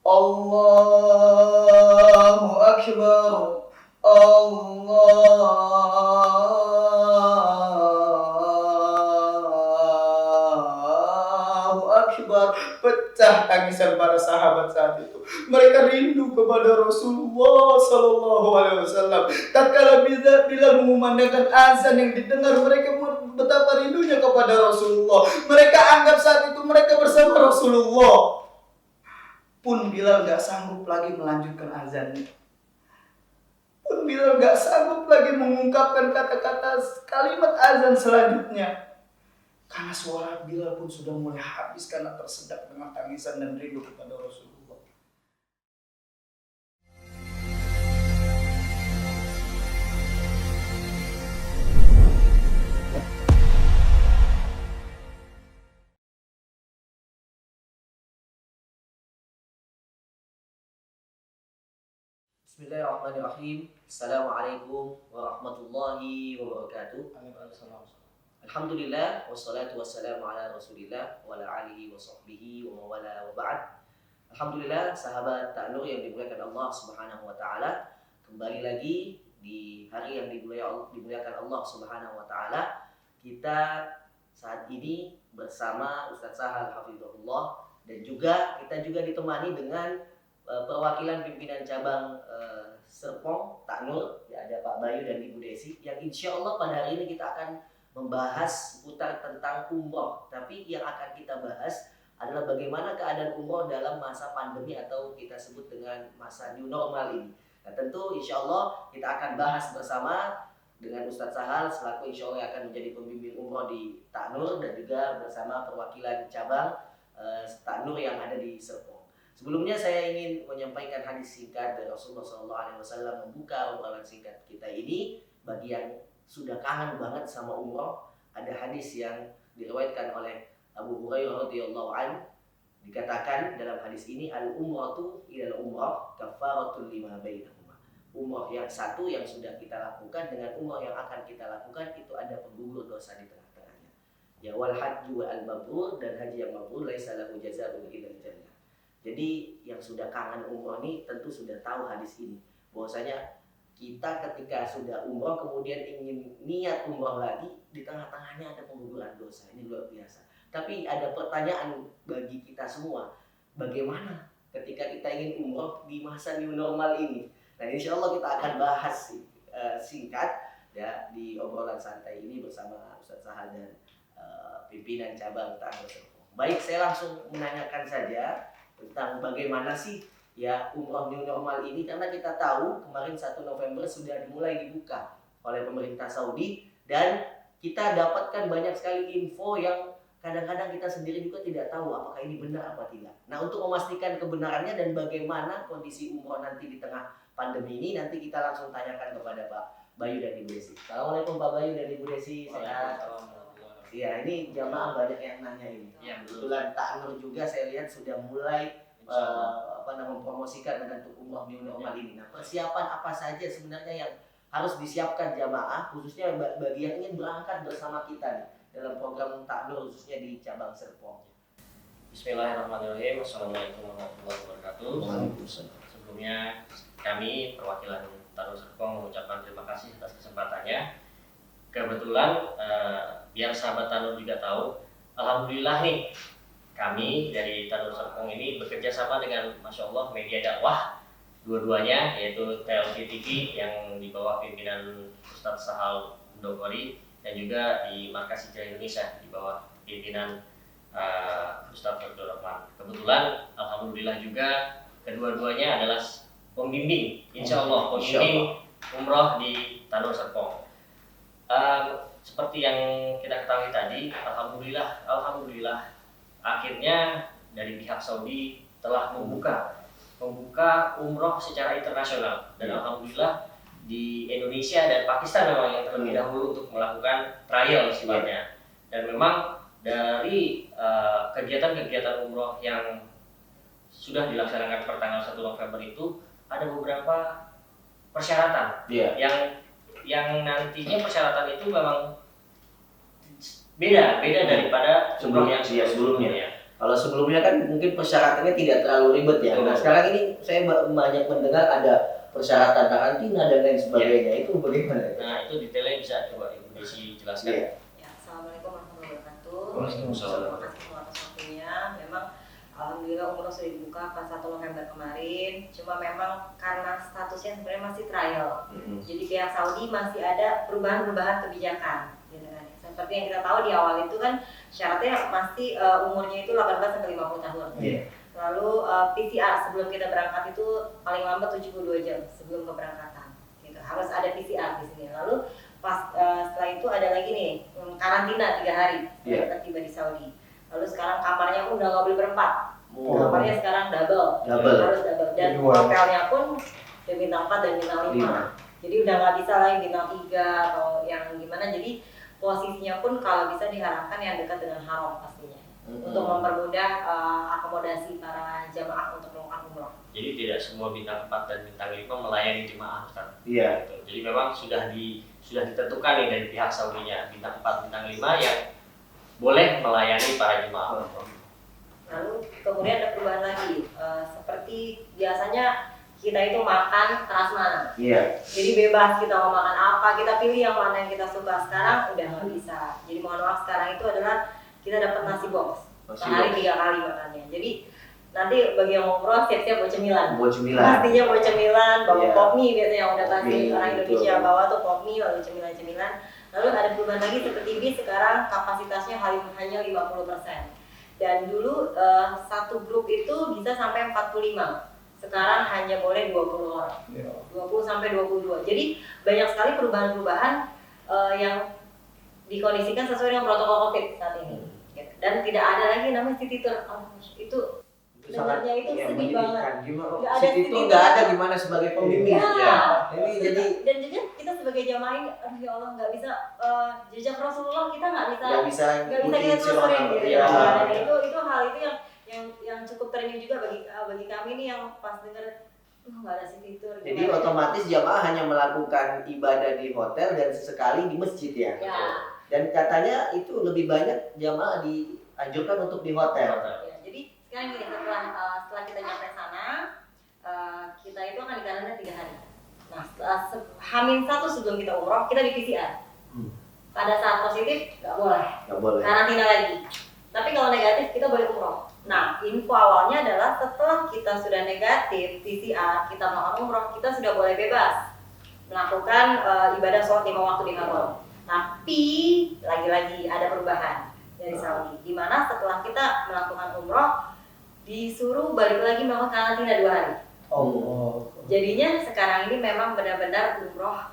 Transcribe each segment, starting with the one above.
Allahu Akbar. Allahu Akbar. Pecah tangisan para sahabat saat itu. Mereka rindu kepada Rasulullah Sallallahu Alaihi Wasallam. Tatkala Bilal mengumandangkan azan yang didengar, mereka betapa rindunya kepada Rasulullah. Mereka anggap saat itu mereka bersama Rasulullah. Pun Bilal gak sanggup lagi melanjutkan azannya. Pun Bilal gak sanggup lagi mengungkapkan kata-kata kalimat azan selanjutnya. Karena suara Bilal pun sudah mulai habis karena tersedak dengan tangisan dan rindu kepada Rasulullah. Bismillahirrahmanirrahim. Assalamualaikum warahmatullahi wabarakatuh. Alhamdulillah wassalatu wassalamu ala Rasulillah wa ala alihi wa sahbihi wa mawala wa ba'd. Alhamdulillah sahabat Ta'nur yang dimuliakan Allah Subhanahu wa taala, kembali lagi di hari yang dimuliakan Allah Subhanahu wa taala. Kita saat ini bersama Ustaz Sahal Hafizahullah, dan juga kita ditemani dengan perwakilan pimpinan cabang Serpong Ta'nur, ya, ada Pak Bayu dan Ibu Desi, yang insya Allah pada hari ini kita akan membahas seputar tentang umroh. Tapi yang akan kita bahas adalah bagaimana keadaan umroh dalam masa pandemi atau kita sebut dengan masa new normal ini. Nah, tentu insya Allah kita akan bahas bersama dengan Ustadz Sahal selaku insya Allah yang akan menjadi pembimbing umroh di Ta'nur, dan juga bersama perwakilan cabang Ta'nur yang ada di Serpong. Sebelumnya saya ingin menyampaikan hadis singkat dari Rasulullah SAW membuka obrolan singkat kita ini. Bagi yang sudah kangen banget sama umroh, ada hadis yang diriwayatkan oleh Abu Hurairah radhiyallahu anhu, dikatakan dalam hadis ini, al-umratu ilal umrah kafaratul lima bainahuma. Umroh yang satu yang sudah kita lakukan dengan umroh yang akan kita lakukan itu ada penggugur dosa di tengah-tengahnya. Ya wal hajju al mabrur, dan haji yang mabrur laisa lahu jazaa'un illal jannah. Jadi yang sudah kangen umroh ini tentu sudah tahu hadis ini, bahwasanya kita ketika sudah umroh kemudian ingin niat umroh lagi, di tengah-tengahnya ada pengguguran dosa. Ini luar biasa. Tapi ada pertanyaan bagi kita semua, bagaimana ketika kita ingin umroh di masa new normal ini? Nah, insya Allah kita akan bahas singkat ya di obrolan santai ini bersama Ustaz Sahal dan pimpinan cabang Ta'nur Serpong. Baik, saya langsung menanyakan saja tentang bagaimana sih ya umroh new normal ini, karena kita tahu kemarin 1 November sudah dimulai dibuka oleh pemerintah Saudi, dan kita dapatkan banyak sekali info yang kadang-kadang kita sendiri juga tidak tahu apakah ini benar apa tidak. Nah, untuk memastikan kebenarannya dan bagaimana kondisi umroh nanti di tengah pandemi ini, nanti kita langsung tanyakan kepada Pak Bayu dan Ibu Desi. Assalamualaikum Pak Bayu dan Ibu Desi. Ya, ini jamaah banyak yang nanya ini. Ya, kebetulan Ta'nur juga saya lihat sudah mulai mempromosikan untuk umroh new normal ini. Nah, persiapan apa saja sebenarnya yang harus disiapkan jamaah, khususnya bagi yang ingin berangkat bersama kita nih, dalam program Ta'nur khususnya di cabang Serpong? Bismillahirrahmanirrahim. Assalamualaikum warahmatullahi wabarakatuh. Sebelumnya kami perwakilan Ta'nur Serpong mengucapkan terima kasih atas kesempatannya. Kebetulan biar sahabat Ta'nur juga tahu, alhamdulillah nih, kami dari Ta'nur Serpong ini bekerja sama dengan Masya Allah media dakwah dua-duanya, yaitu TLC TV yang di bawah pimpinan Ustadz Sahal Mudogori, dan juga di Markas Hijrah Indonesia di bawah pimpinan Ustadz Abdul Rahman. Kebetulan alhamdulillah juga kedua-duanya adalah pembimbing, insya Allah pembimbing umroh di Ta'nur Serpong. Seperti yang kita ketahui tadi, alhamdulillah akhirnya dari pihak Saudi telah membuka umroh secara internasional, dan alhamdulillah di Indonesia dan Pakistan memang yang terlebih dahulu untuk melakukan trial sifatnya. Dan memang dari kegiatan-kegiatan umroh yang sudah dilaksanakan per tanggal 1 November itu ada beberapa persyaratan yang nantinya persyaratan itu memang beda daripada umroh yang sebelumnya. Kalau sebelumnya kan mungkin persyaratannya tidak terlalu ribet ya. Nah sekarang ini saya banyak mendengar ada persyaratan karantina dan lain sebagainya. Itu bagaimana? Nah itu detailnya bisa coba Ibu Desi jelaskan. Ya, Assalamualaikum warahmatullahi wabarakatuh. Waalaikumsalam. Terima kasih semua atas waktunya. Memang alhamdulillah umroh sudah dibuka pas 1 November kemarin. Cuma memang karena statusnya sebenarnya masih trial. Jadi pihak Saudi masih ada perubahan-perubahan kebijakan. Gitu kan. Seperti yang kita tahu di awal itu kan syaratnya masih umurnya itu 18 sampai 50 tahun. Lalu PCR sebelum kita berangkat itu paling lambat 72 jam sebelum keberangkatan. Gitu. Harus ada PCR di sini. Lalu pas setelah itu ada lagi nih karantina 3 hari kita tiba di Saudi. Lalu sekarang kamarnya pun udah nggak boleh berempat. Kamarnya sekarang double. Harus double. Dan hotelnya pun udah bintang 4 dan bintang 5. Jadi udah nggak bisa lagi bintang 3 atau yang gimana. Jadi posisinya pun kalau bisa diharapkan yang dekat dengan haram pastinya. Untuk mempermudah akomodasi para jamaah untuk melakukan umroh. Jadi tidak semua bintang 4 dan bintang 5 melayani jemaah, Ustaz. Iya. Jadi memang sudah ditentukan nih dari pihak Saudinya bintang 4, bintang 5 yang boleh melayani para jemaah. Lalu kemudian ada perubahan lagi, seperti biasanya kita itu makan prasmanan. Jadi bebas kita mau makan apa, kita pilih yang mana yang kita suka. Sekarang udah nggak bisa. Jadi mohon maaf sekarang itu adalah kita dapat nasi box sehari 3 kali makannya. Jadi nanti bagi yang mau umroh siap-siap bawa cemilan. Pastinya bawa cemilan, bawa pop mie biasanya yang udah pasti orang Indonesia bawa tuh pop mie lalu cemilan-cemilan. Lalu ada perubahan lagi seperti bis sekarang kapasitasnya hanya 50%. Dan dulu satu grup itu bisa sampai 45. Sekarang hanya boleh 20 orang. 20 sampai 22. Jadi banyak sekali perubahan-perubahan yang dikondisikan sesuai dengan protokol Covid saat ini. Dan tidak ada lagi namanya city tour. Itu sebenarnya itu sedih banget. Nggak ada city tour, nggak ada gimana sebagai pembimbing. Ini jadi dan juga kita sebagai jamaah ini, aduh ya Allah nggak bisa jejak Rasulullah kita nggak bisa kita telusurin gitu. Dan itu hal itu yang cukup terenyuh juga bagi kami nih yang pas denger nggak ada city tour. Jadi otomatis jamaah hanya melakukan ibadah di hotel dan sesekali di masjid ya. Dan katanya itu lebih banyak jamaah dianjurkan untuk di hotel. Jadi sekarang gini, setelah kita nyampe sana, kita itu akan dikarantina 3 hari. Nah, H-1 sebelum kita umroh, kita di PCR. Pada saat positif nggak boleh. Karantina lagi. Tapi kalau negatif kita boleh umroh. Nah, info awalnya adalah setelah kita sudah negatif PCR, kita melakukan umroh, kita sudah boleh bebas melakukan ibadah sholat 5 waktu di haram. Tapi lagi-lagi ada perubahan dari Saudi, di mana setelah kita melakukan umroh disuruh balik lagi melakukan karantina 2 hari. Jadinya sekarang ini memang benar-benar umroh,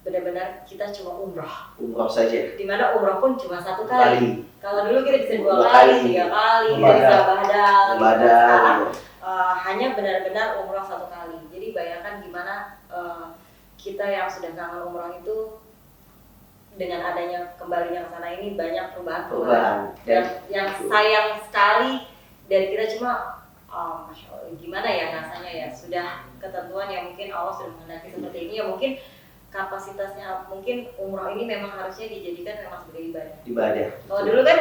benar-benar kita cuma umroh saja. Di mana umroh pun cuma 1 kali. Kalau dulu kita bisa 2 kali, 3 kali, bisa badal. Sekarang hanya benar-benar umroh 1 kali. Jadi bayangkan gimana kita yang sudah kangen umroh itu dengan adanya kembalinya ke sana ini banyak perubahan. Dan yang sayang sekali dari kita cuma Masya Allah, gimana ya rasanya ya, sudah ketentuan yang mungkin Allah sudah menghendaki seperti ini ya, mungkin kapasitasnya mungkin umroh ini memang harusnya dijadikan memang sebagai ibadah. Kalau dulu kan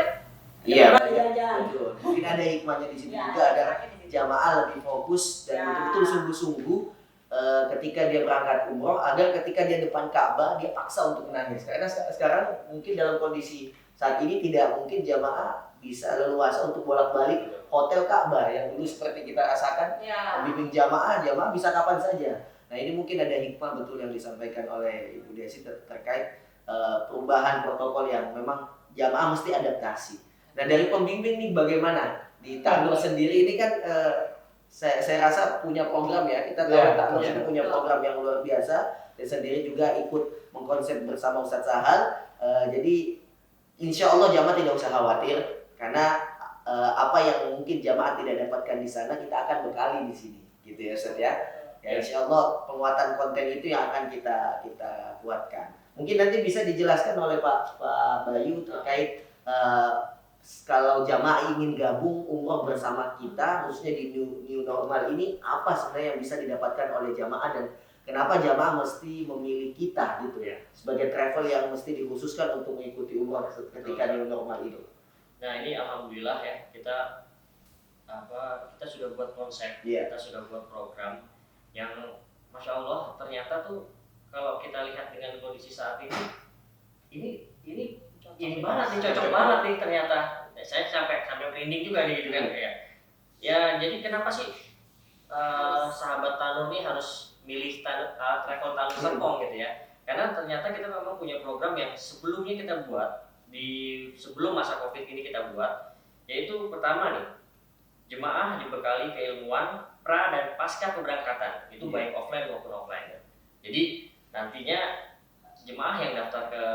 jalan-jalan. Mungkin ada hikmahnya di sini juga, ada jamaah lebih fokus dan betul-betul sungguh-sungguh ketika dia berangkat umroh, agar ketika dia depan Ka'bah dia paksa untuk menangis. Karena sekarang mungkin dalam kondisi saat ini tidak mungkin jamaah bisa leluasa untuk bolak-balik hotel Ka'bah yang dulu seperti kita rasakan. Membimbing jamaah bisa kapan saja. Nah ini mungkin ada hikmah betul yang disampaikan oleh Ibu Desi terkait perubahan protokol yang memang jamaah mesti adaptasi. Nah dari pembimbing nih bagaimana? Di Tanur sendiri ini kan saya rasa punya program ya, kita tahu Tanur ini punya program yang luar biasa. Dan sendiri juga ikut mengkonsep bersama Ustadz Sahal. Jadi insya Allah jamaah tidak usah khawatir, karena apa yang mungkin jamaah tidak dapatkan di sana kita akan bekali di sini, gitu ya Ustadz ya. Ya insya Allah penguatan konten itu yang akan kita kuatkan. Mungkin nanti bisa dijelaskan oleh Pak Bayu terkait kalau jamaah ingin gabung umroh bersama kita, khususnya di new normal ini, apa sebenarnya yang bisa didapatkan oleh jamaah dan kenapa jamaah mesti memilih kita gitu ya sebagai travel yang mesti dikhususkan untuk mengikuti umroh ketika new normal itu. Nah ini alhamdulillah ya, kita kita sudah buat konsep, Iya. kita sudah buat program yang masya Allah ternyata tuh kalau kita lihat dengan kondisi saat ini banget nih, cocok banget nih ternyata. Saya sampai merinding juga nih gitu kan ya. Jadi kenapa sih sahabat Tanur nih harus milih travel Tanur Serpong gitu ya? Karena ternyata kita memang punya program yang sebelumnya kita buat sebelum masa Covid ini kita buat, yaitu pertama nih, jemaah dibekali keilmuan pra dan pasca keberangkatan, itu baik offline maupun offline. Jadi nantinya jemaah yang daftar ke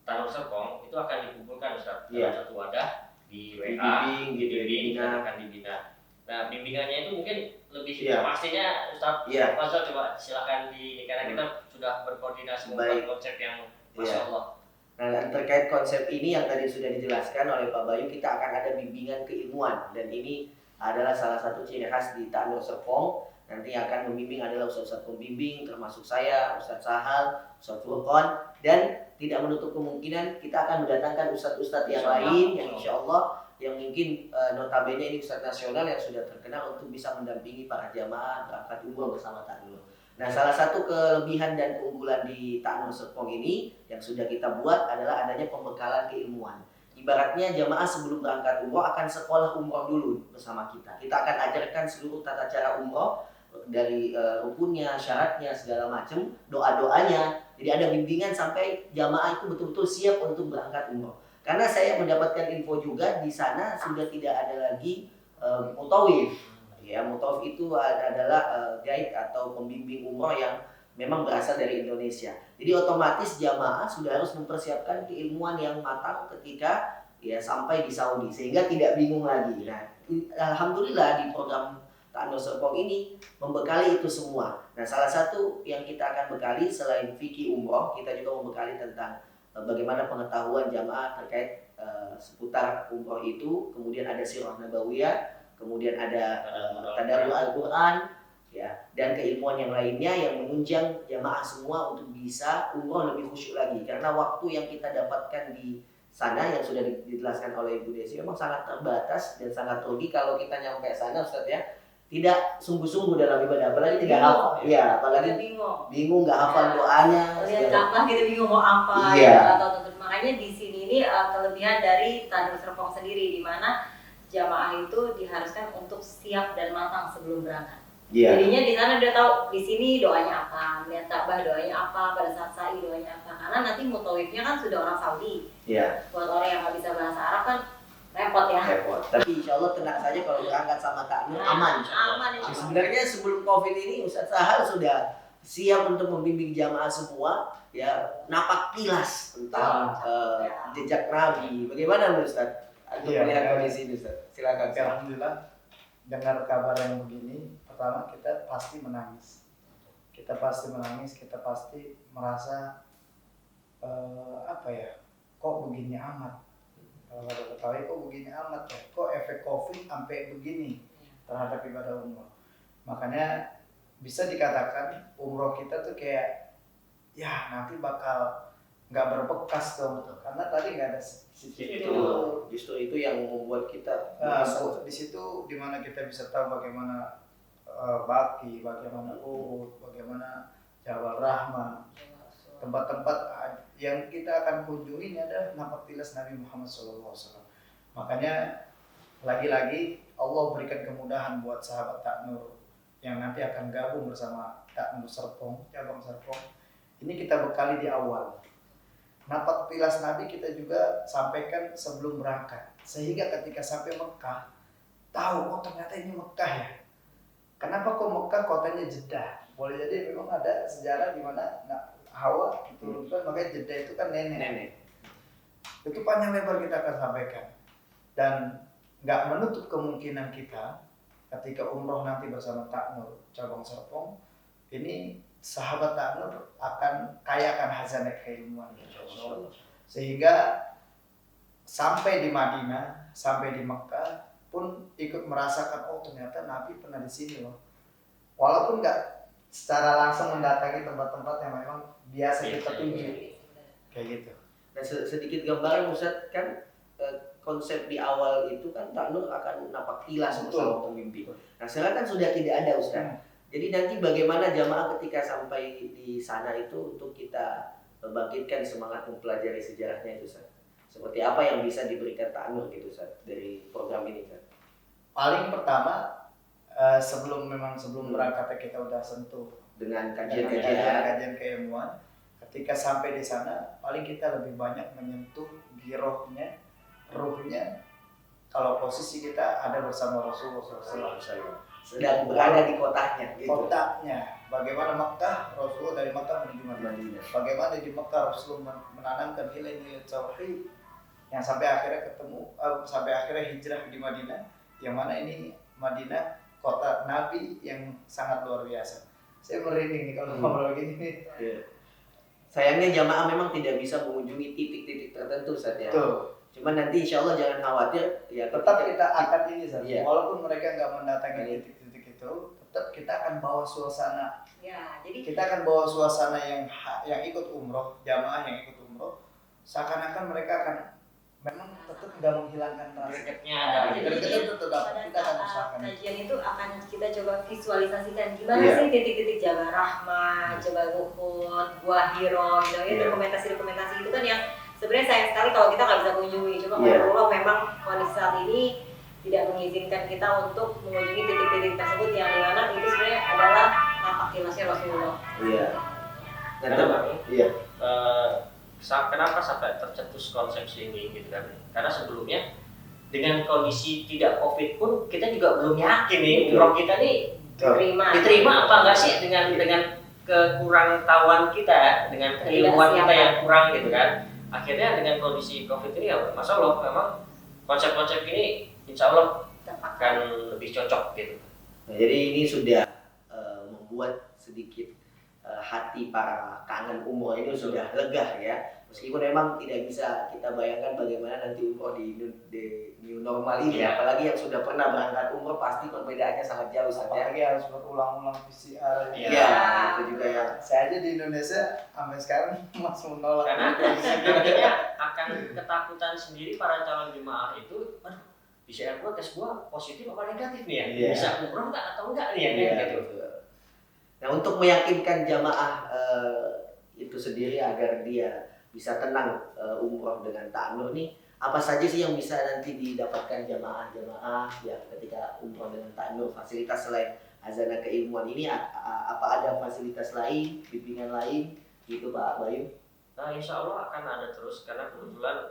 Tanur Serpong itu akan dikumpulkan Ustaz dalam satu wadah di WA, dibimbing dan akan dibina. Nah, bimbingannya itu mungkin lebih pastinya Ustaz Faisal coba silakan karena kita sudah berkoordinasi membuat konsep yang masya Allah. Nah, dan terkait konsep ini yang tadi sudah dijelaskan oleh Pak Bayu, kita akan ada bimbingan keilmuan, dan ini adalah salah satu ciri khas di Tanur Serpong. Nanti akan membimbing adalah Ustaz pembimbing, termasuk saya, Ustaz Sahal, Ustaz Furqon, dan tidak menutup kemungkinan kita akan mendatangkan Ustaz-Ustaz yang lain yang insya Allah yang mungkin notabene ini Ustaz nasional yang sudah terkenal untuk bisa mendampingi para jamaah berangkat umroh bersama Tanur. Nah, salah satu kelebihan dan keunggulan di Tanur Serpong ini yang sudah kita buat adalah adanya pembekalan keilmuan. Ibaratnya jamaah sebelum berangkat umroh akan sekolah umroh dulu bersama kita. Kita akan ajarkan seluruh tata cara umroh dari rukunnya, syaratnya, segala macam, doa-doanya. Jadi ada bimbingan sampai jamaah itu betul-betul siap untuk berangkat umroh. Karena saya mendapatkan info juga di sana sudah tidak ada lagi mutawif. Ya, mutawif itu adalah guide atau pembimbing umroh yang memang berasal dari Indonesia. Jadi otomatis jamaah sudah harus mempersiapkan keilmuan yang matang ketika sampai di Saudi sehingga tidak bingung lagi. Nah, alhamdulillah di program Tanur Serpong ini membekali itu semua. Nah, salah satu yang kita akan bekali selain fikih umroh, kita juga membekali tentang bagaimana pengetahuan jamaah terkait seputar umroh itu. Kemudian ada sirah nabawiyah, kemudian ada tadabbur Al-Quran, ya, dan keilmuan yang lainnya yang menunjang jamaah semua untuk bisa umroh lebih khusyuk lagi. Karena waktu yang kita dapatkan di sana yang sudah dijelaskan oleh Ibu Desi memang sangat terbatas dan sangat rugi kalau kita nyampe sana, Ustaz ya, tidak sungguh-sungguh dalam ibadah, apalagi tidak hafal, ya, apalagi bingung nggak hafal doanya. Lihat Ka'bah kita bingung mau apa, atau tutup. Makanya di sini ini kelebihan dari Tanur Serpong sendiri, di mana jamaah itu diharuskan untuk siap dan matang sebelum berangkat. Jadinya di sana dia tahu di sini doanya apa, melihat Ka'bah doanya apa, pada saat sa'i doanya apa. Karena nanti mutawifnya kan sudah orang Saudi. Buat orang yang nggak bisa bahasa Arab kan repot ya. Tapi insya Allah tenang saja kalau berangkat sama Kak Nur aman. Aman. Sebenarnya sebelum Covid ini Ustaz Sahal sudah siap untuk membimbing jamaah semua, ya, napak tilas tentang jejak Nabi. Bagaimana Ustaz? Untuk melihat kondisi ini Ustaz. Silakan. Alhamdulillah dengar kabar yang begini, pertama kita pasti menangis. Kita pasti merasa kok begini amat. Kalau ada ketahui kok begini amat ya, kok efek Covid sampai begini terhadap ibadah umroh. Makanya bisa dikatakan umroh kita tuh kayak ya nanti bakal nggak berbekas dong, karena tadi nggak ada itu. Justru itu yang membuat kita di situ dimana kita bisa tahu bagaimana Baki, bagaimana Uhud, bagaimana Jabal Rahmah, tempat-tempat yang kita akan kunjungi ini adalah napak tilas Nabi Muhammad SAW. Makanya lagi-lagi Allah berikan kemudahan buat sahabat Taknur yang nanti akan gabung bersama Taknur Serpong, cabang Serpong. Ini kita bekali di awal. Napak tilas Nabi kita juga sampaikan sebelum berangkat, sehingga ketika sampai Mekah tahu ternyata ini Mekah ya. Kenapa kok Mekah kotanya Jeddah? Boleh jadi memang ada sejarah di mana Hawa diturunkan, makanya Jeddah itu kan nenek. Itu panjang lebar kita akan sampaikan, dan nggak menutup kemungkinan kita ketika umroh nanti bersama Taknur cabang Serpong ini, sahabat Taknur akan kayakan hazanah keilmuan, sehingga sampai di Madinah, sampai di Mekah pun ikut merasakan ternyata Nabi pernah di sini loh, walaupun nggak secara langsung mendatangi tempat-tempat yang memang biasa kita tuju, kayak gitu. Dan sedikit gambaran Ustaz, kan konsep di awal itu kan ta'nur akan napak tilas Betul. bersama pemimpin. Nah sekarang kan sudah tidak ada Ustaz. Jadi nanti bagaimana jamaah ketika sampai di sana itu untuk kita membangkitkan semangat mempelajari sejarahnya itu Ustaz. Seperti apa yang bisa diberikan ta'nur gitu Ustaz dari program ini Ustaz? Paling pertama sebelum berangkat kita udah sentuh Dengan kajian kajian-kajian keilmuan. Ketika sampai di sana, paling kita lebih banyak menyentuh girohnya, ruhnya. Kalau posisi kita ada bersama Rasulullah SAW. sedang berada di kotanya gitu. Kotaknya, bagaimana Makkah, Rasulullah dari Makkah menuju Madinah. Bagaimana di Makkah Rasulullah menanamkan nilai-nilai tauhid yang sampai akhirnya hijrah di Madinah, yang mana ini Madinah kota Nabi yang sangat luar biasa. Saya merinding nih kalau ngobrol gini nih. Sayangnya jamaah memang tidak bisa mengunjungi titik-titik tertentu Ustaz ya. Tuh. Cuman nanti insya Allah jangan khawatir ya, Tetap kita akan ini saja. Iya. Walaupun mereka nggak mendatangi titik-titik itu, tetap kita akan bawa suasana. Ya, jadi Kita akan bawa suasana yang ikut umroh, jamaah yang ikut umroh, seakan-akan mereka akan memang tetap nggak menghilangkan rasa. Gregetnya ada Jadi, gitu. Greget itu tetap pada kita akan saat usahakan. kajian itu akan kita coba visualisasikan gimana Iya. sih titik-titik Jabal Rahmah, Jabal Uhud, Gua Hiro, gitu. Iya. Dokumentasi-dokumentasi itu kan yang sebenarnya sayang sekali kalau kita nggak bisa kunjungi. Cuma Iya. kalau Allah memang kondisi saat ini tidak mengizinkan kita untuk mengunjungi titik-titik tersebut yang dimana itu sebenarnya adalah napak tilasnya Rasulullah. Iya. Nah, Kenapa? iya. Kenapa sampai tercetus konsepsi ini gitu kan? Karena sebelumnya dengan kondisi tidak COVID pun kita juga belum yakin nih umroh kita nih diterima apa enggak sih dengan kekurang tahuan kita, dengan keilmuan kita yang kurang gitu kan. Akhirnya dengan kondisi COVID ini ya Masya Allah memang konsep-konsep ini insya Allah akan lebih cocok gitu. Nah, jadi ini sudah membuat sedikit hati para kangen umroh ini sudah lega ya. Meskipun memang tidak bisa kita bayangkan bagaimana nanti umroh di new normal ini. Iya. Apalagi yang sudah pernah berangkat umroh pasti perbedaannya sangat jauh saja. Apalagi harus berulang-ulang PCR. Iya. Iya, itu juga yang Saya aja di Indonesia sampai sekarang masih menolak. Karena nantinya akan ketakutan sendiri para calon jemaah itu, aduh PCR gua tes gua positif apa negatif nih ya? Iya. Bisa umroh nggak atau enggak nih ya? Iya, Gitu. betul. Nah, untuk meyakinkan jamaah itu sendiri agar dia bisa tenang umroh dengan ta'nur nih, apa saja sih yang bisa nanti didapatkan jamaah-jamaah ya ketika umroh dengan ta'nur? Fasilitas selain azana keilmuan ini apa ada fasilitas lain, bimbingan lain gitu Pak Bayu? Nah, insya Allah akan ada terus karena kebetulan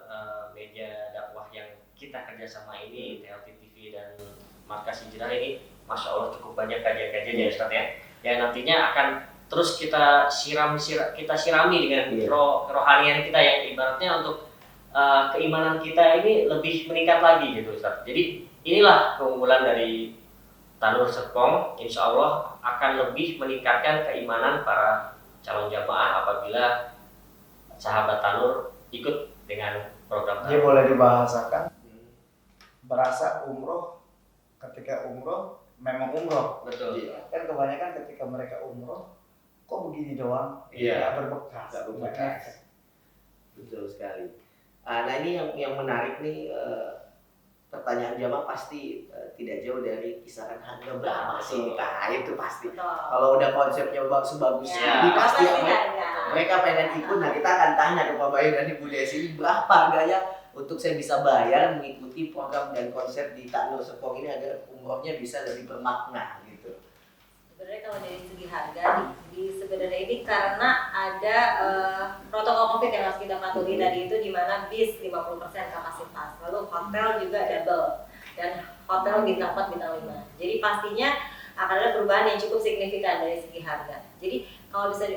media dakwah yang kita kerjasama ini, TLT TV dan Markas Hijrah ini, Masya Allah cukup banyak kajian-kajian ya Ustaz ya. Yang nantinya akan terus kita sirami dengan kerohanian kita yang ibaratnya untuk keimanan kita ini lebih meningkat lagi gitu Ustaz. Jadi inilah keunggulan dari Tanur Serpong, insya Allah akan lebih meningkatkan keimanan para calon jamaah apabila sahabat Tanur ikut dengan program Dia Tanur. boleh dibahasakan berasa umroh ketika umroh memang umroh. Betul. Kan kebanyakan ketika mereka umroh kok begini doang, Iya. nggak berbekas. Nggak berbekas. Betul sekali. Nah ini yang menarik nih, pertanyaan jamaah pasti tidak jauh dari kisaran harga berapa sih? Nah itu pasti. Betul. Kalau udah konsepnya sebagus Ya. ini pasti Apa sih mereka, harga? mereka pengen ikut. Nah kita akan tanya ke Pak Bayu dan Ibu Desi berapa harganya untuk saya bisa bayar mengikuti program dan konsep di Ta'nur Serpong ini agar umrohnya bisa lebih bermakna gitu. Sebenarnya kalau dari segi harga sebenarnya ini karena ada protokol COVID yang harus kita patuhi tadi itu di mana bis 50% kapasitas, lalu hotel juga double dan hotel bintang 4 bintang 5. Jadi pastinya akan ada perubahan yang cukup signifikan dari segi harga. Jadi kalau bisa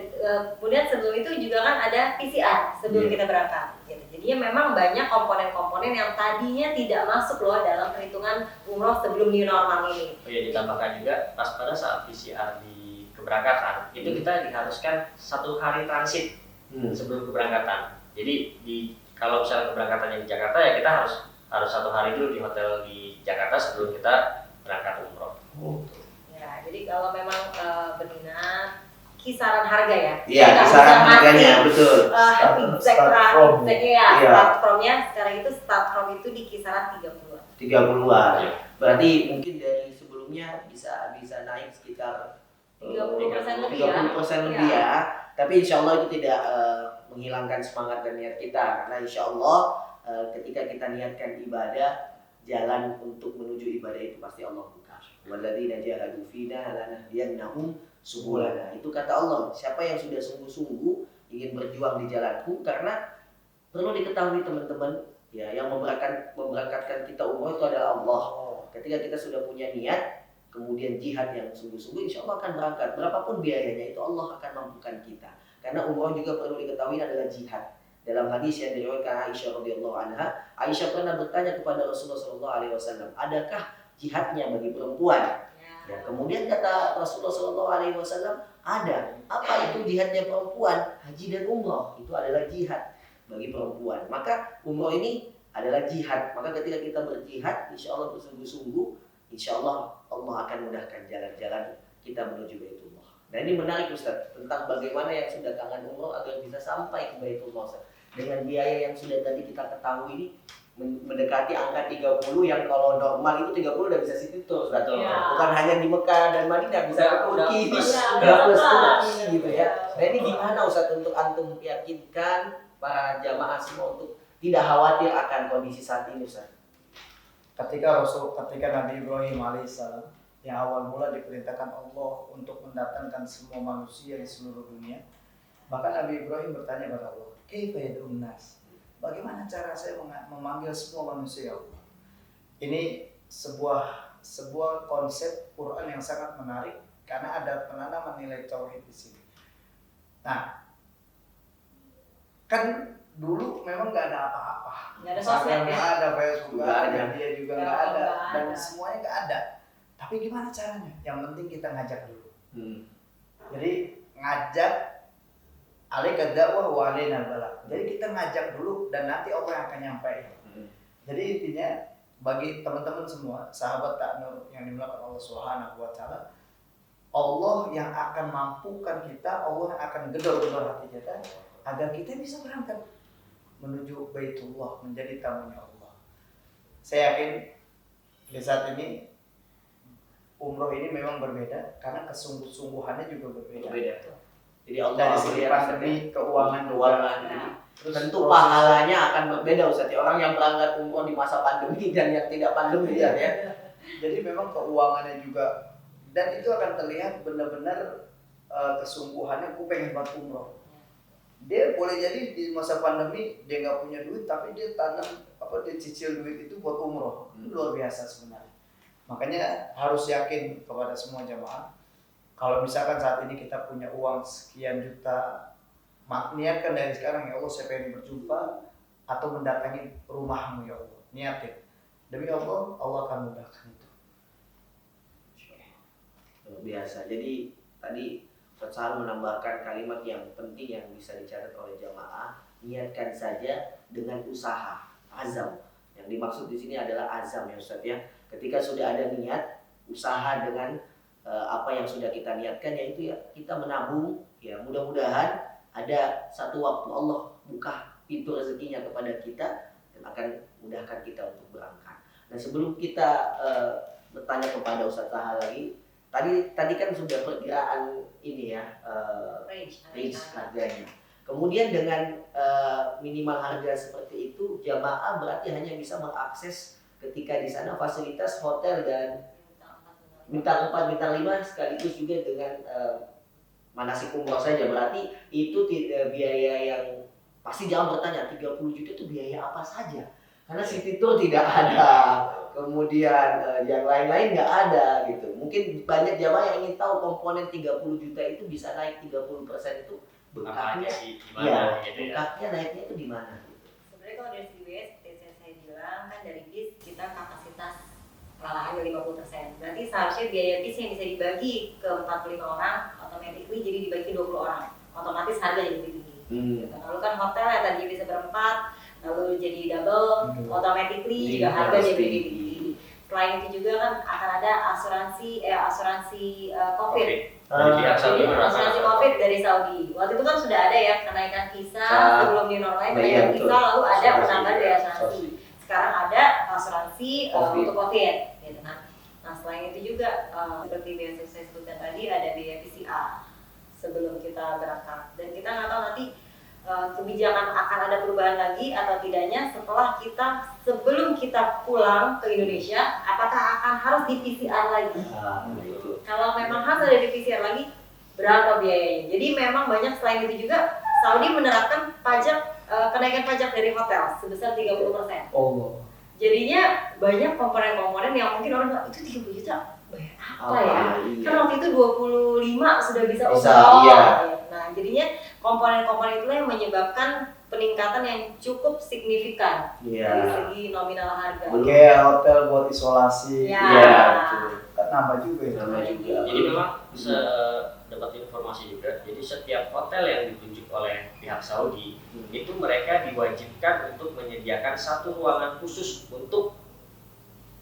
kemudian sebelum itu juga kan ada PCR sebelum kita berangkat. Gitu. Jadinya memang banyak komponen-komponen yang tadinya tidak masuk loh dalam perhitungan umroh sebelum new normal ini. Oh iya, ditambahkan juga pas pada saat PCR di keberangkatan itu kita diharuskan 1 hari transit sebelum keberangkatan. Jadi kalau misalnya keberangkatannya di Jakarta ya kita harus 1 hari dulu di hotel di Jakarta sebelum kita berangkat umroh. Ya, jadi kalau memang berminat kisaran harga ya. Iya, Nggak kisaran bisa harganya, ngasih, betul. ya, Iya. start from-nya sekarang itu start from itu di kisaran 30-an. 30-an. Iya. Berarti mungkin dari sebelumnya bisa naik sekitar 30% lebih ya. 30% lebih ya. Tapi insya Allah itu tidak menghilangkan semangat dan niat kita, karena insya Allah ketika kita niatkan ibadah, jalan untuk menuju ibadah itu pasti Allah buka. Walladzina jahadu fina lanahdiyannahum subulana. Itu kata Allah, siapa yang sudah sungguh-sungguh ingin berjuang di jalanku, karena perlu diketahui teman-teman, ya, yang memberangkatkan kita umroh itu adalah Allah. Ketika kita sudah punya niat, kemudian jihad yang sungguh-sungguh, insya Allah akan berangkat. Berapapun biayanya itu Allah akan mampukan kita. Karena umroh juga perlu diketahui adalah jihad. Dalam hadis yang diriwayatkan Aisyah radhiyallahu anha, Aisyah pernah bertanya kepada Rasulullah SAW, adakah jihadnya bagi perempuan? Ya, kemudian kata Rasulullah SAW, ada. Apa itu jihadnya perempuan? Haji dan umroh itu adalah jihad bagi perempuan. Maka umroh ini adalah jihad. Maka ketika kita berjihad, insya Allah bersungguh-sungguh, insya Allah Allah akan mudahkan jalan-jalan kita menuju Baitullah. Nah ini menarik Ustaz, tentang bagaimana yang sudah kangen umroh agar bisa sampai ke Baitullah Ustaz. Dengan biaya yang sudah tadi kita ketahui ini mendekati angka 30, yang kalau normal itu 30 udah bisa situ tuh Ustaz. Ya. Bukan hanya di Mekah dan Madinah, bisa ke Turki, udah plus plus. Turki gitu ya. Nah ini gimana Ustaz untuk antum meyakinkan para jamaah semua untuk tidak khawatir akan kondisi saat ini Ustaz? Ketika Nabi Ibrahim alaihissalam yang awal mula diperintahkan Allah untuk mendatangkan semua manusia di seluruh dunia, bahkan Nabi Ibrahim bertanya kepada Allah, "Kaifa yad'un nas?" Bagaimana cara saya memanggil semua manusia, Allah? Ini sebuah konsep Quran yang sangat menarik karena ada penanaman nilai tauhid di sini. Nah, kan dulu memang nggak ada apa-apa. Nggak ada sosmed ya? Nggak ada Facebook, nggak ada, media juga nggak ada, nggak dan ada. semuanya nggak ada. Tapi gimana caranya? Yang penting kita ngajak dulu. Jadi ngajak alaika dakwah wa alaina balagh. Jadi kita ngajak dulu dan nanti Allah yang akan nyampaikan. Jadi intinya bagi teman-teman semua, sahabat Ta'nur yang dimuliakan Allah Subhanahu wa taala, Allah yang akan mampukan kita, Allah yang akan gedor-gedor hati kita agar kita bisa berangkat menuju Baitullah, menjadi tamunya Allah. Saya yakin di saat ini umroh ini memang berbeda karena kesungguh-sungguhannya juga berbeda. Jadi Allah Dari segi melihat pandemi, keuangan Terus tentu pahalanya akan berbeda Ustaz. Orang yang berangkat umroh di masa pandemi dan yang tidak pandemi ya. Jadi memang keuangannya juga, dan itu akan terlihat benar-benar kesungguhannya. Aku pengen buat umroh. Dia boleh jadi di masa pandemi dia nggak punya duit, tapi dia dia cicil duit itu buat umroh. Itu luar biasa sebenarnya. Makanya harus yakin kepada semua jamaah. Kalau misalkan saat ini kita punya uang sekian juta, niatkan dari sekarang, ya Allah saya pengen berjumpa atau mendatangi rumahmu ya Allah. Niatin. Demi Allah, Allah akan mudahkan itu. Luar biasa. Jadi tadi Ustaz Sahal menambahkan kalimat yang penting yang bisa dicatat oleh jamaah, niatkan saja dengan usaha, azam. Yang dimaksud di sini adalah azam ya Ustaz ya. Ketika sudah ada niat, usaha dengan apa yang sudah kita niatkan, yaitu ya kita menabung, ya mudah-mudahan ada satu waktu Allah buka pintu rezekinya kepada kita dan akan mudahkan kita untuk berangkat. Nah sebelum kita bertanya kepada Ustaz Sahal lagi, tadi kan sudah perkiraan ini ya, range harganya. Kemudian dengan minimal harga seperti itu, jamaah berarti hanya bisa mengakses ketika di sana fasilitas hotel dan bintang 4, bintang 5 sekaligus juga dengan manasik umroh saja. Berarti itu biaya yang pasti jangan bertanya 30 juta itu biaya apa saja, karena city tour tidak ada, kemudian yang lain-lain nggak ada gitu. Mungkin banyak jamaah yang ingin tahu komponen 30 juta itu bisa naik 30% itu bekaknya gimana gitu ya. Bekaknya naiknya itu di mana gitu. Sebenarnya kalau dari segi biaya seperti yang saya bilang kan, dari bis kita kapasitas kelalahannya 50%. Berarti seharusnya biaya bis yang bisa dibagi ke 45 orang, automatically jadi dibagi 20 orang. Otomatis harga jadi lebih tinggi. Lalu kan hotel yang tadi bisa berempat, lalu jadi double, automatically juga harga jadi lebih tinggi. selain itu juga kan akan ada asuransi COVID. Dari pihak Saudi Jadi asuransi COVID dari Saudi. Waktu itu kan sudah ada ya kenaikan visa sebelum di normalnya kenaikan visa, lalu ada penambahan dari asuransi. Sekarang ada asuransi untuk COVID, gitu kan. Nah selain itu juga seperti biasa saya sebutkan tadi ada biaya PCR sebelum kita berangkat. Dan kita nggak tahu nanti kebijakan akan ada perubahan lagi atau tidaknya setelah sebelum kita pulang ke Indonesia, apakah akan harus di PCR lagi? Kalau memang harus ada di PCR lagi, berapa biayanya? Jadi memang banyak selain itu juga Saudi menerapkan kenaikan pajak dari hotel sebesar 30%. Oh. Jadinya banyak komponen-komponen yang mungkin orang bilang, itu 30 juta bayar apa ya? Iya. Kan waktu itu 25 sudah bisa Iya. Nah jadinya komponen-komponen itulah yang menyebabkan peningkatan yang cukup signifikan dari segi nominal harga. Kayak hotel buat isolasi. Ya. Iya, betul. Kan nambah juga ya. Nambah juga. Jadi memang bisa dapat informasi juga. Jadi setiap hotel yang ditunjuk oleh pihak Saudi itu mereka diwajibkan untuk menyediakan satu ruangan khusus untuk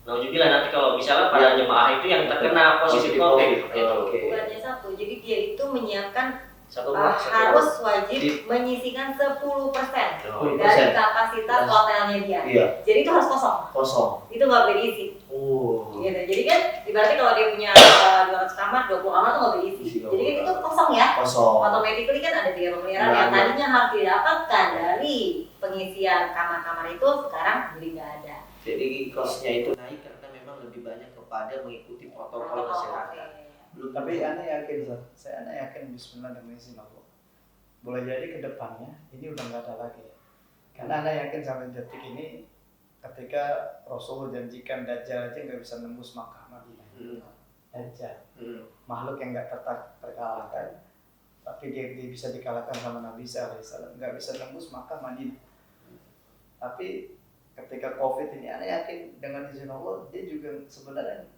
nauzubillah nanti kalau misalnya para jemaah itu yang terkena positif COVID. Bukannya satu, jadi dia itu menyiapkan Satu harus wajib menyisikan 10% dari kapasitas hotelnya dia. Iya. Jadi itu harus kosong. Itu nggak boleh diisi. Oh. Gitu. Jadi kan ibaratnya kalau dia punya 200 kamar, 20 kamar tuh nggak boleh diisi. Jadi kan itu kosong ya. Kosong. Automatically kan ada biaya pemeliharaan yang tadinya harus didapatkan dari pengisian kamar-kamar itu sekarang jadi nggak ada. Jadi cost-nya itu naik karena memang lebih banyak kepada mengikuti protokol kesehatan. Belum, tapi Anda yakin, saya yakin Bismillah dengan izin Allah. Boleh jadi ke depannya ini udah nggak ada lagi. Karena Anda yakin sampai detik ini ketika Rasulullah janjikan Dajjal aja nggak bisa nembus Makkah Madinah. Dajjal, makhluk yang nggak terkalahkan, tapi dia bisa dikalahkan sama Nabi Isa alaihissalam, nggak bisa nembus Makkah Madinah. Tapi ketika COVID ini Anda yakin dengan izin Allah dia juga sebenarnya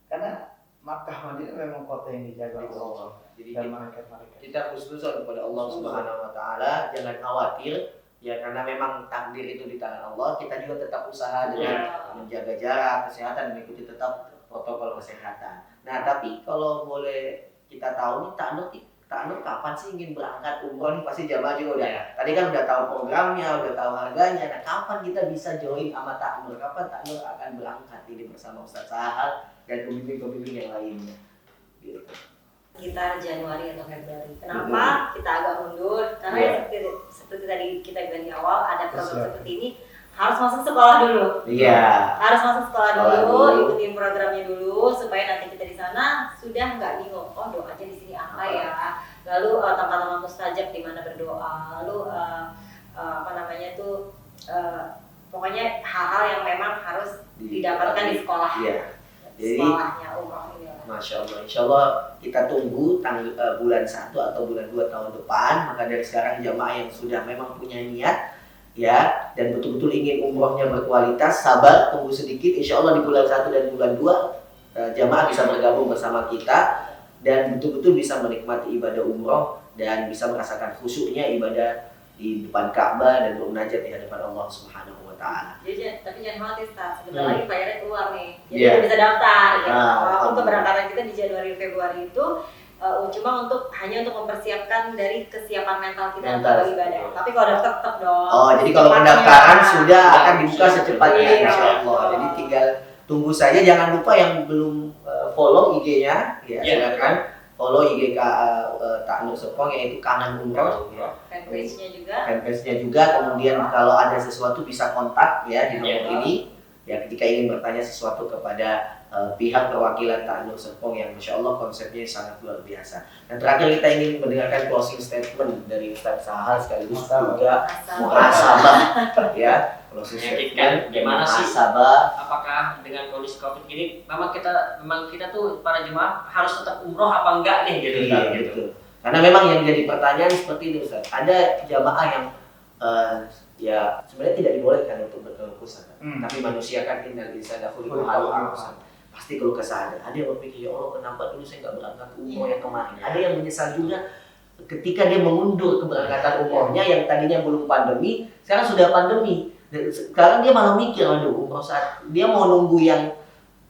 karena Makkah Madinah memang kota yang dijaga oleh Allah. Jadi dan malaikat-malaikat. kita husnuzon kepada Allah Subhanahu wa taala, jangan khawatir ya karena memang takdir itu di tangan Allah. Kita juga tetap usaha dengan menjaga jarak, kesehatan, mengikuti tetap protokol kesehatan. Nah, tapi kalau boleh kita tahu nih Tak Nur kapan sih ingin berangkat umroh nih? Pasti jamaah juga udah. Tadi kan udah tahu programnya, udah tahu harganya. Nah, kapan kita bisa join sama Tak Nur? Kapan Tak Nur akan berangkat ini bersama Ustaz Sahal dan pembimbing-pembimbing yang lainnya? Gitu. Kita Januari atau Februari. Kenapa kita agak mundur? Karena ya seperti tadi kita bilang di awal ada program seperti ini harus masuk sekolah dulu. Iya. Harus masuk sekolah dulu, ikutin programnya dulu supaya nanti kita di sana sudah nggak bingung. Oh doanya di sini apa ya? Lalu tempat-tempat mustajab di mana berdoa. Lalu pokoknya hal-hal yang memang harus didapatkan di sekolah. Iya. Jadi, sekolahnya umroh ini. Masya Allah, Insya Allah kita tunggu bulan 1 atau bulan 2 tahun depan. Maka dari sekarang jamaah yang sudah memang punya niat ya dan betul-betul ingin umrohnya berkualitas, sabar, tunggu sedikit. Insya Allah di bulan 1 dan bulan 2 jamaah bisa bergabung bersama kita dan betul-betul bisa menikmati ibadah umroh dan bisa merasakan khusyuknya ibadah di depan Ka'bah dan bermunajat di hadapan Allah Subhanahu wa taala. Jadi tapi jangan khawatir, sebentar lagi bayarnya keluar nih. Jadi kita bisa daftar ya. Untuk keberangkatan kita di Januari Februari itu cuma hanya untuk mempersiapkan dari kesiapan mental kita untuk beribadah. Tapi kalau daftar tetap dong. Oh, jadi kalau pendaftaran sudah akan dibuka secepatnya insyaallah. Jadi tinggal tunggu saja, jangan lupa yang belum follow IG-nya ya, silakan follow IG Tak Nur Serpong yaitu Kangen Umroh. Fanpage-nya juga. Kemudian kalau ada sesuatu bisa kontak ya di nomor ini. Ya ketika ingin bertanya sesuatu kepada pihak perwakilan Tak Nur Serpong yang Masya Allah konsepnya sangat luar biasa. Dan terakhir kita ingin mendengarkan closing statement dari Ustaz Sahal sekaligus juga muhasabah ya. Closing statement gimana sih? Muhasabah. Apakah dengan kondisi COVID ini memang kita tuh para jemaah harus tetap umroh apa enggak nih gitu? Iya, gitu. Karena memang yang jadi pertanyaan seperti ini Ustaz. Ada jamaah yang ya sebenarnya tidak dibolehkan untuk berkeluh kesah. Tapi manusia kan innal insana khuliqa halu'an. Pasti kalau kesah ada yang berpikir, ya Allah kenapa dulu saya nggak berangkat umroh yang kemarin. Ada yang menyesal juga ketika dia mengundur keberangkatan umrohnya yang tadinya belum pandemi, sekarang sudah pandemi. Dan sekarang dia malah mikir, aduh umroh saat dia mau nunggu yang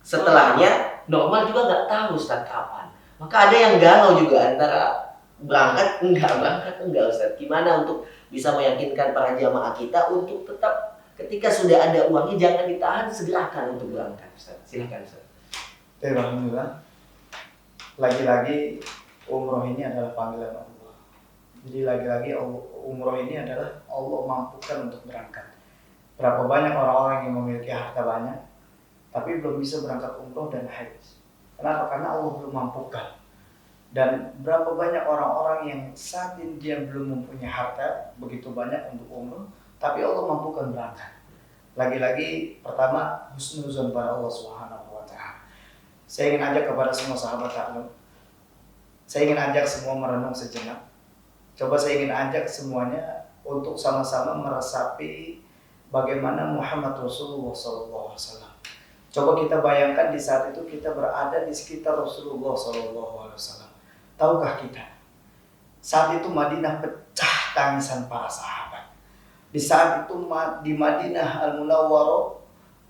Setelahnya normal juga nggak tahu Ustaz kapan. Maka ada yang galau juga antara berangkat enggak Ustaz. Gimana untuk bisa meyakinkan para jamaah kita untuk tetap ketika sudah ada uangnya jangan ditahan, segerakan untuk berangkat Ustaz. Silakan Ustaz. Alhamdulillah. Lagi-lagi umroh ini adalah panggilan Allah. Jadi lagi-lagi umroh ini adalah Allah mampukan untuk berangkat. Berapa banyak orang-orang yang memiliki harta banyak tapi belum bisa berangkat umroh dan haji. Kenapa? Karena Allah belum mampukan. Dan berapa banyak orang-orang yang saat ini dia belum mempunyai harta begitu banyak untuk umroh, tapi Allah mampukan berangkat. Lagi-lagi pertama husnuzon pada Allah Subhanahu wa taala. Saya ingin ajak kepada semua sahabat taklim. Saya ingin ajak semua merenung sejenak. Coba saya ingin ajak semuanya untuk sama-sama meresapi bagaimana Muhammad Rasulullah SAW. Coba kita bayangkan di saat itu kita berada di sekitar Rasulullah SAW. Tahukah kita? Saat itu Madinah pecah tangisan para sahabat. Di saat itu di Madinah Al-Munawwarah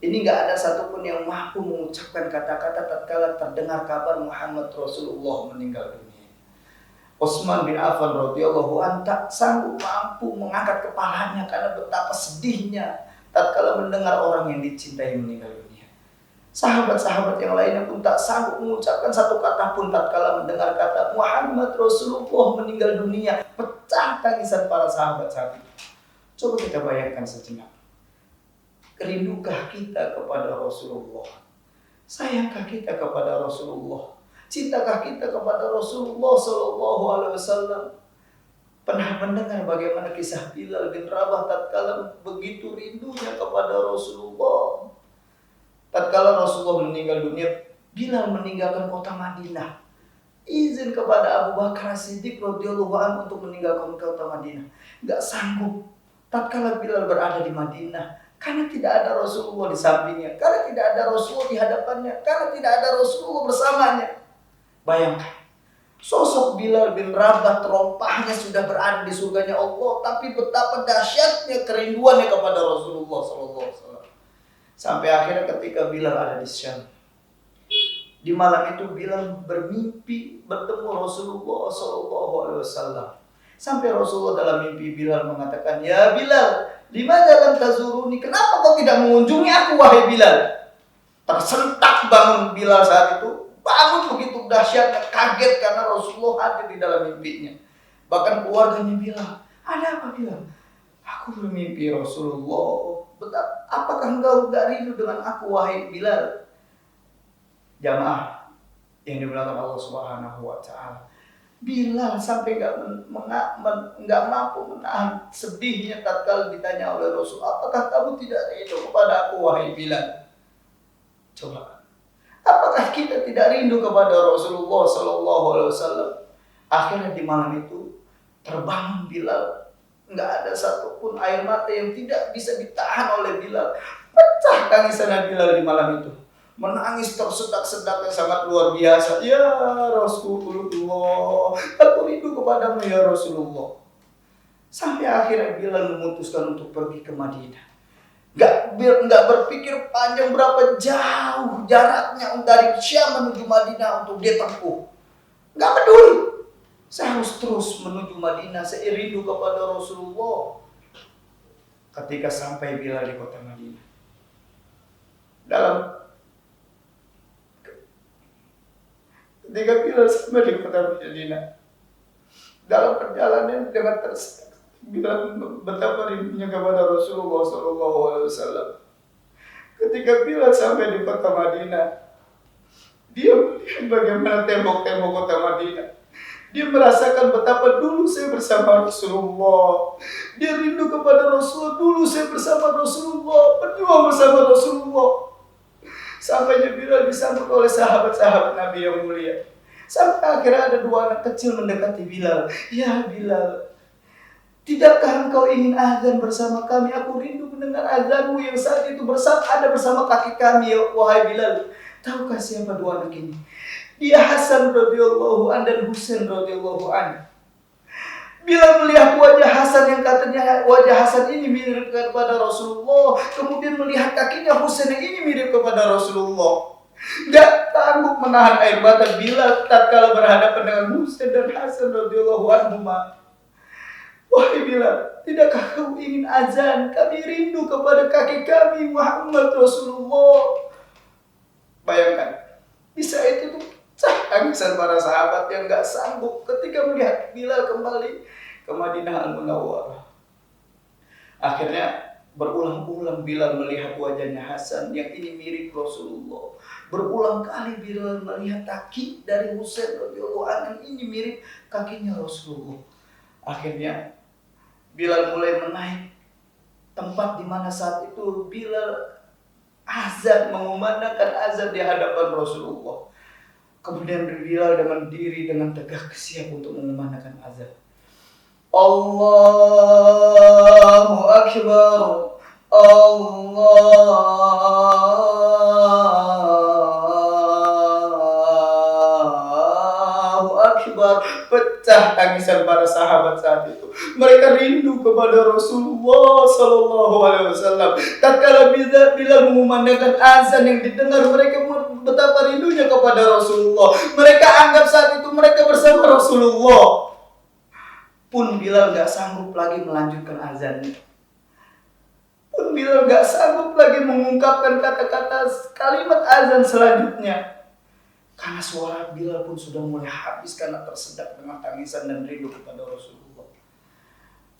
ini nggak ada satupun yang mampu mengucapkan kata-kata tatkala terdengar kabar Muhammad Rasulullah meninggal dunia. Utsman bin Affan radhiyallahu anhu tak sanggup mampu mengangkat kepalanya karena betapa sedihnya tatkala mendengar orang yang dicintai meninggal dunia. Sahabat-sahabat yang lainnya pun tak sanggup mengucapkan satu kata pun tatkala mendengar kata Muhammad Rasulullah meninggal dunia. Pecah tangisan para sahabat saat itu. Coba kita bayangkan sejenak. Rinduκah kita kepada Rasulullah? Sayangkah kita kepada Rasulullah? Cintakah kita kepada Rasulullah Sallallahu Alaihi Wasallam? Pernah mendengar bagaimana kisah Bilal bin Rabah tatkala begitu rindunya kepada Rasulullah? Tatkala Rasulullah meninggal dunia, Bilal meninggalkan kota Madinah. Izin kepada Abu Bakar Siddiq radhiyallahu anhu untuk meninggalkan kota Madinah. Gak sanggup. Tatkala Bilal berada di Madinah, karena tidak ada Rasulullah di sampingnya, karena tidak ada Rasulullah di hadapannya, karena tidak ada Rasulullah bersamanya. Bayangkan, sosok Bilal bin Rabah terompahnya sudah berada di surganya Allah, tapi betapa dahsyatnya kerinduannya kepada Rasulullah SAW. Sampai akhirnya ketika Bilal ada di Syam, di malam itu Bilal bermimpi bertemu Rasulullah SAW. Sampai Rasulullah dalam mimpi Bilal mengatakan, "Ya Bilal, lima jalan tazuruni, kenapa kau tidak mengunjungi aku wahai Bilal?" Tersentak bangun Bilal saat itu. Bangun begitu dahsyatnya, kaget karena Rasulullah hadir di dalam mimpinya. Bahkan keluarganya bilang, "Ada apa Bilal?" "Aku bermimpi Rasulullah. Apakah engkau gak rindu dengan aku wahai Bilal?" Jamaah yang dimuliakan Allah Subhanahu wa taala. Bilal sampai gak mampu menahan sedihnya tatkala ditanya oleh Rasul, "Apakah kamu tidak rindu kepada aku wahai Bilal?" Coba. Apakah kita tidak rindu kepada Rasulullah Sallallahu Alaihi Wasallam? Akhirnya di malam itu terbangun Bilal, nggak ada satupun air mata yang tidak bisa ditahan oleh Bilal. Pecah tangisan Bilal di malam itu, menangis tersedak-sedak yang sangat luar biasa. "Ya Rasulullah, aku rindu kepadamu ya Rasulullah." Sampai akhirnya Bilal memutuskan untuk pergi ke Madinah. Nggak berpikir panjang berapa jauh jaraknya dari Syam menuju Madinah untuk dia tempuh. Nggak peduli. Saya harus terus menuju Madinah. Saya rindu kepada Rasulullah. Ketika sampai Bilal di kota Madinah, ketika Bilal sampai di kota Madinah, dalam perjalanan dengan Bilal betapa rindunya kepada Rasulullah SAW. Ketika Bilal sampai di kota Madinah, dia melihat bagaimana tembok-tembok kota Madinah. Dia merasakan betapa dulu saya bersama Rasulullah. Dia rindu kepada Rasulullah. Dulu saya bersama Rasulullah, berjuang bersama Rasulullah. Sampainya Bilal disambut oleh sahabat-sahabat Nabi yang mulia. Sampai akhirnya ada dua anak kecil mendekati Bilal. "Ya Bilal, tidakkah engkau ingin azan bersama kami? Aku rindu mendengar azanmu yang saat itu ada bersama kaki kami, ya wahai Bilal." Tahukah siapa dua anak ini? Dia Hasan radhiyallahu anhu dan Husain radhiyallahu anhu. Bilal melihat wajah Hasan yang katanya wajah Hasan ini mirip kepada Rasulullah, kemudian melihat kakinya Husain yang ini mirip kepada Rasulullah. Gak sanggup menahan air mata Bilal tatkala berhadapan dengan Husain dan Hasan radhiyallahu anhuma. Wahai Bilal, tidakkah kau ingin azan? Kami rindu kepada kaki kami Muhammad Rasulullah. Bayangkan, di saat itu pecah tangisan para sahabat yang gak sanggup ketika melihat Bilal kembali ke Madinah Al-Munawwarah. Akhirnya berulang-ulang Bilal melihat wajahnya Hasan yang ini mirip Rasulullah. Berulang kali Bilal melihat kaki dari Husain radhiyallahu anhu ini mirip kakinya Rasulullah. Akhirnya Bilal mulai menaik tempat di mana saat itu Bilal azan, mengumandangkan azan di hadapan Rasulullah. Kemudian Bilal dengan diri dengan tegak siap untuk mengumandangkan azan. Allahu Akbar, Allahu Akbar. Pecah tangisan para sahabat saat itu. Mereka rindu kepada Rasulullah Sallallahu Alaihi Wasallam. Tatkala Bilal mengumandangkan azan yang didengar, mereka betapa rindunya kepada Rasulullah. Mereka anggap saat itu mereka bersama Rasulullah. Pun Bilal gak sanggup lagi melanjutkan azannya. Pun Bilal gak sanggup lagi mengungkapkan kata-kata kalimat azan selanjutnya. Karena suara Bilal pun sudah mulai habis karena tersedak dengan tangisan dan rindu kepada Rasulullah.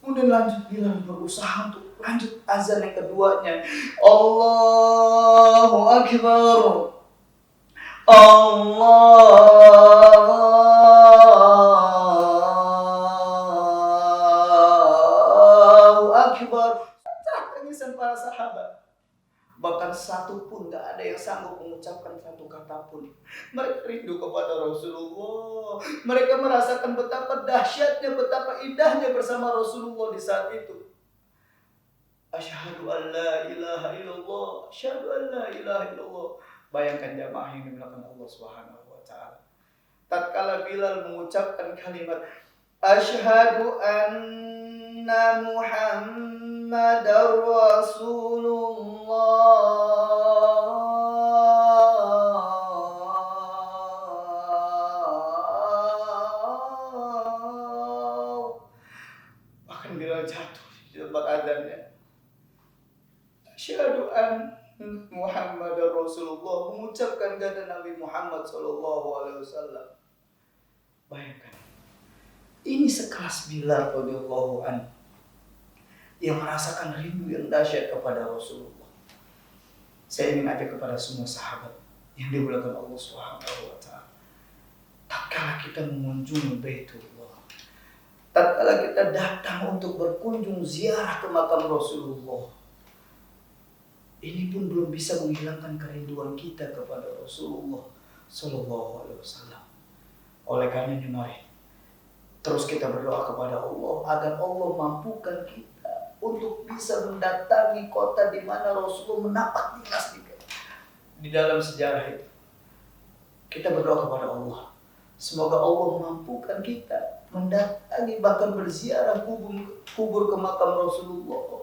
Kemudian lanjut Bilal berusaha untuk lanjut azan yang keduanya. Allahu Akbar, Allahu Akbar. Tangisan para sahabat. Bahkan satu pun gak ada yang sanggup mengucapkan satu kata pun. Mereka rindu kepada Rasulullah. Mereka merasakan betapa dahsyatnya, betapa indahnya bersama Rasulullah di saat itu. Asyhadu an la ilaha illallah, asyhadu an la ilaha illallah. Bayangkan jamaah yang dimuliakan Allah Subhanahu wa taala. Tatkala Bilal mengucapkan kalimat asyhadu anna Muhammadar Rasulullah. Bahkan Bilal jatuh di tempat adzannya. Asyhadu an Muhammad Rasulullah, mengucapkan kata Nabi Muhammad Sallallahu Alaihi Wasallam. Bayangkan, ini sekelas Bilal radhiyallahu anhu yang merasakan rindu yang dahsyat kepada Rasulullah. Saya ingin ajak kepada semua sahabat yang dimuliakan Allah Subhanahu wa taala. Tatkala kita mengunjungi Baitullah, tatkala kita datang untuk berkunjung ziarah ke makam Rasulullah, ini pun belum bisa menghilangkan kerinduan kita kepada Rasulullah Sallallahu Alaihi Wasallam. Oleh karenanya mari terus kita berdoa kepada Allah agar Allah mampukan kita untuk bisa mendatangi kota di mana Rasulullah menapak tilas di dalam sejarah itu. Kita berdoa kepada Allah, semoga Allah mampukan kita mendatangi bahkan berziarah kubur ke makam Rasulullah.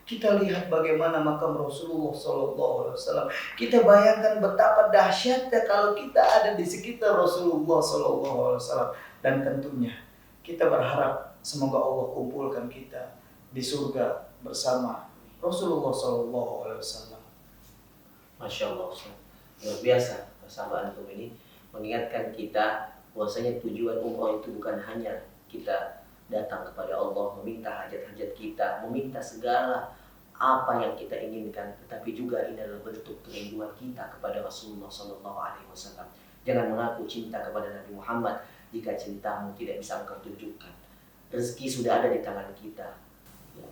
Kita lihat bagaimana makam Rasulullah Sallallahu Alaihi Wasallam. Kita bayangkan betapa dahsyatnya kalau kita ada di sekitar Rasulullah Sallallahu Alaihi Wasallam. Dan tentunya kita berharap semoga Allah kumpulkan kita di surga bersama Rasulullah Sallallahu Alaihi Wasallam. Masya Allah, luar biasa persahabatan antum ini mengingatkan kita bahwasanya tujuan umrah itu bukan hanya kita datang kepada Allah, meminta hajat-hajat kita, meminta segala apa yang kita inginkan, tetapi juga ini adalah bentuk kerinduan kita kepada Rasulullah Sallallahu Alaihi Wasallam. Jangan mengaku cinta kepada Nabi Muhammad jika cintamu tidak bisa engkau tunjukkan. Rezeki sudah ada di tangan kita,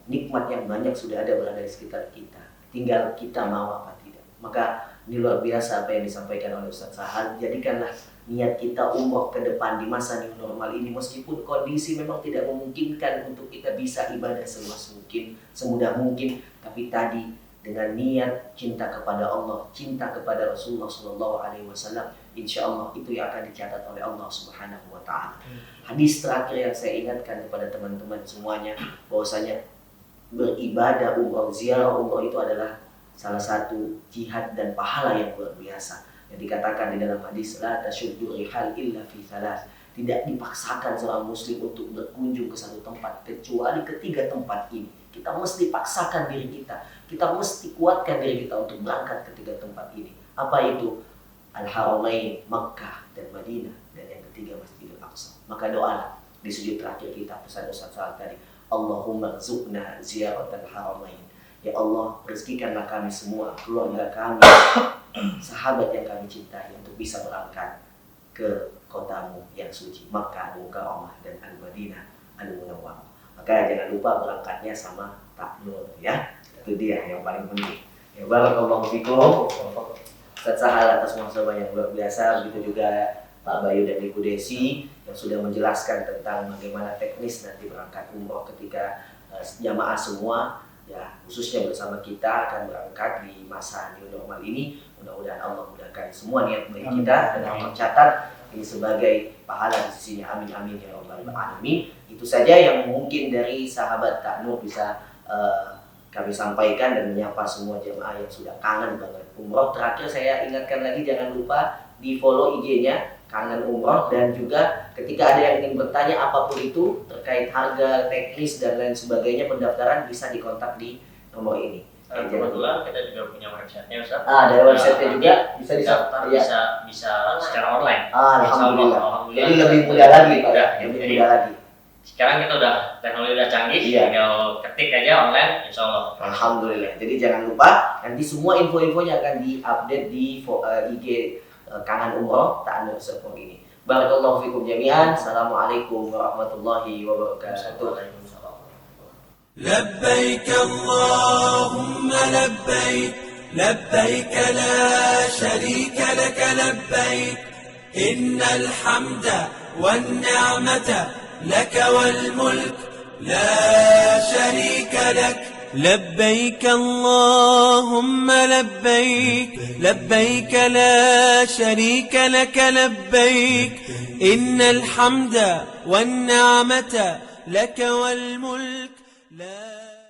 nikmat yang banyak sudah ada berada di sekitar kita, tinggal kita mau apa tidak. Maka ini luar biasa apa yang disampaikan oleh Ustaz Sahal. Jadikanlah niat kita umroh ke depan di masa new normal ini, meskipun kondisi memang tidak memungkinkan untuk kita bisa ibadah seluas mungkin, semudah mungkin, tapi tadi dengan niat cinta kepada Allah, cinta kepada Rasulullah Sallallahu Alaihi Wasallam, insya Allah itu yang akan dicatat oleh Allah Subhanahu Wa Taala. Hadis terakhir yang saya ingatkan kepada teman-teman semuanya, bahwasanya beribadah umroh, ziarah umroh itu adalah salah satu jihad dan pahala yang luar biasa. Yang dikatakan di dalam hadis, la tasyuddu rihal illa fi thalas. Tidak dipaksakan seorang muslim untuk berkunjung ke satu tempat kecuali ketiga tempat ini. Kita mesti paksakan diri kita. Kita mesti kuatkan diri kita untuk berangkat ke tiga tempat ini. Apa itu? Al-Haramain, Makkah dan Madinah, dan yang ketiga Masjidil Aqsa. Maka doalah di sujud terakhir kita, pesan Ustaz saat tadi, Allahumma rzuqna ziyaratal haramain. Ya Allah, rezekikanlah kami semua, keluarga kami, sahabat yang kami cintai, untuk bisa berangkat ke kotamu yang suci, Makkah Al-Mukarramah dan Al-Madinah Al-Munawwarah. Maka jangan lupa berangkatnya sama Pak Nur, ya. Itu dia yang paling penting. Ya, barakallahu fikum. Ustaz Sahal atas muhasabah yang luar biasa, begitu juga Pak Bayu dan Ibu Desi yang sudah menjelaskan tentang bagaimana teknis nanti berangkat umroh ketika jamaah semua, ya khususnya bersama kita akan berangkat di masa new normal ini. Mudah-mudahan Allah mudahkan semua niat baik kita dan Allah catat ini sebagai pahala di sisinya. Amin amin ya rabbal alamin. Itu saja yang mungkin dari sahabat Kak Nur bisa kami sampaikan dan menyapa semua jemaah yang sudah kangen banget umroh. Terakhir saya ingatkan lagi, jangan lupa di follow IG-nya Kangen Umroh, dan juga ketika ada yang ingin bertanya apapun itu terkait harga, teknis dan lain sebagainya, pendaftaran bisa dikontak di nomor ini. Kebetulan kita juga punya website-nya, Ustaz. Ada website-nya juga, bisa daftar, bisa secara online. Alhamdulillah. Jadi lebih mudah lagi, Pak. Lebih mudah lagi. Sekarang kita udah teknologi udah canggih, tinggal ketik aja online, insya Allah. Alhamdulillah. Jadi jangan lupa nanti semua info-infonya akan diupdate di IG Kangen Umroh Ta'anur Serpong ini. Barakallahu fikum jami'an. Assalamualaikum warahmatullahi wabarakatuh. لبيك اللهم لبيك لبيك لا شريك لك لبيك إن الحمد والنعمة لك والملك لا شريك لك لبيك اللهم لبيك لبيك لا شريك لك لبيك إن الحمد والنعمة لك والملك لا